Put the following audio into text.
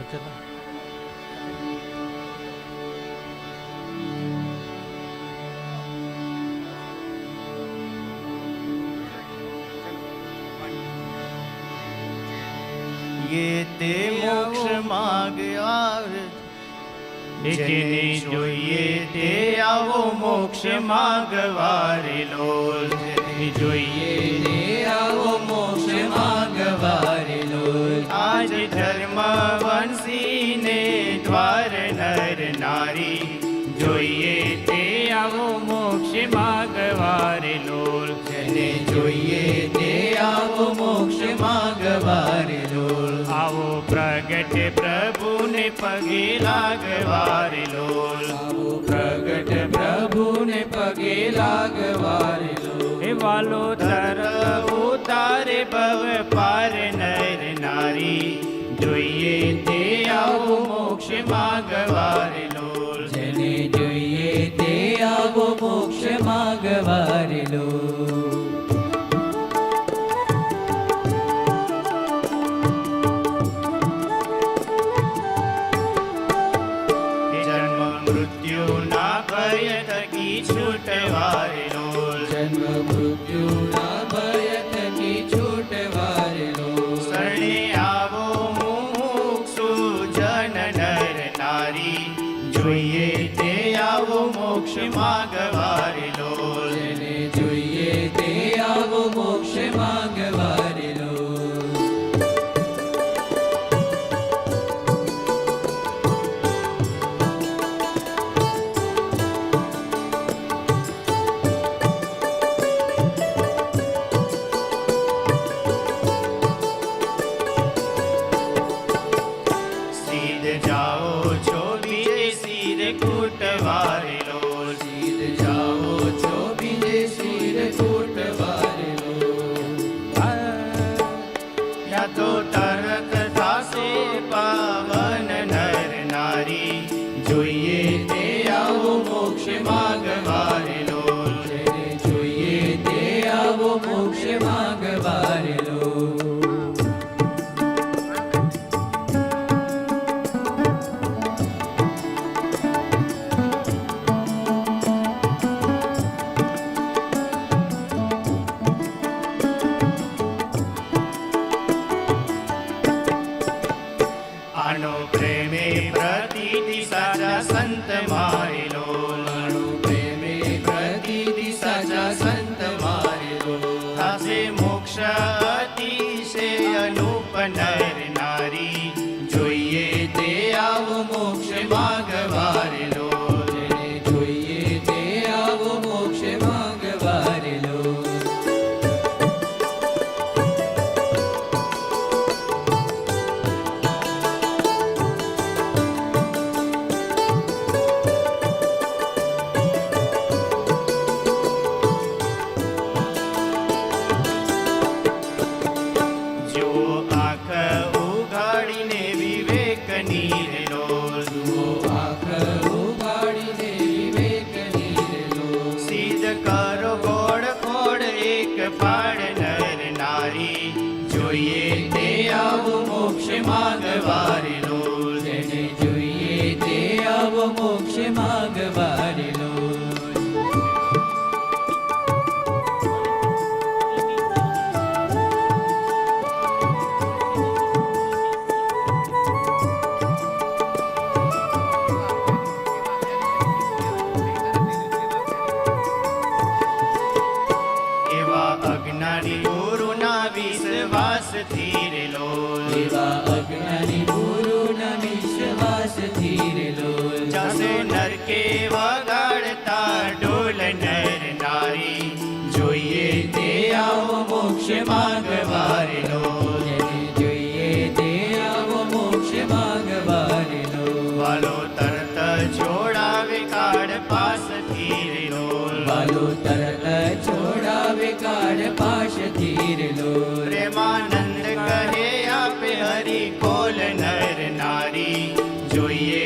ये ते मोक्ष मार्ग આવે જેને જોઈએ તે આવો મોક્ષ માર્ગ વારેલો, જેને જોઈએ તે આવો મોક્ષ માર્ગ વારેલો. આજ ધર્મ વંશીને દ્વાર નર નારી, જોઈએ તે આવો મોક્ષ માર્ગ વારેલો, જેને જોઈએ તે આવો મોક્ષ માર્ગ વારેલો. આવો પ્રગટ પ્રભુને પગે લાગવારેલો, આવો પ્રગટ પ્રભુને પગે લાગવારેલો. એ વાલો તરવો તારે ભવ પાર નર નારી, જોઈએ તે આવો મોક્ષ માગવારેલો, જેને જોઈએ તે આવો મોક્ષ માગવારેલો. છૂટવારેલો, જન્મ મૃત્યુના ભય થકી છૂટવારેલો. શરણે આવો મુમુક્ષુ જન નર નારી, જોઈએ તે આવો મોક્ષ માગવારેલો, જેને જોઈએ તે આવો મોક્ષ માગવારેલો. જાઓ છો બીજે શિર કૂટવારેલો, સીધ જાઓ છો બીજે શિર કૂટવારેલો. યા તો તરત થાશે પાવન નર નારી, જોઈએ તે આવો મોક્ષ માગવારેલો, જેને જોઈએ તે આવો મોક્ષ માગવારેલો. આનો પ્રેમે પ્રતિથી સાચા સંત મારેલો, આનો પ્રેમે પ્રતિથી સાચા સંત મારેલો. થાશે મોક્ષ અતિશે અનુપ નર નારી, જોઈએ તે આવો મોક્ષ માગવારેલો, જેને જોઈએ તે આવો મોક્ષ માગવારેલો. જોઈએ તે આવો મોક્ષ માગવારેલો, જેને જોઈએ તે આવો મોક્ષ માગવારેલો. એવા અજ્ઞાની ગુરુના વિશ્વાસ થીરેલો, એવા અજ્ઞાની ગુરુના વિશ્વાસ થીરેલો. જાસે નરકે વગાડતા ઢોલ નર નારી, જોઈએ તે આવો મોક્ષ માગવારેલો, જેને જોઈએ તે આવો મોક્ષ માગવારેલો. વાલો તરત છોડાવે કાળ પાસ થીરેલો, વાલો તરત છોડાવે કાળ પાશ થીરેલો. પ્રેમાનંદ કહે આપે હરિ કોલ નર નારી, જોઈએ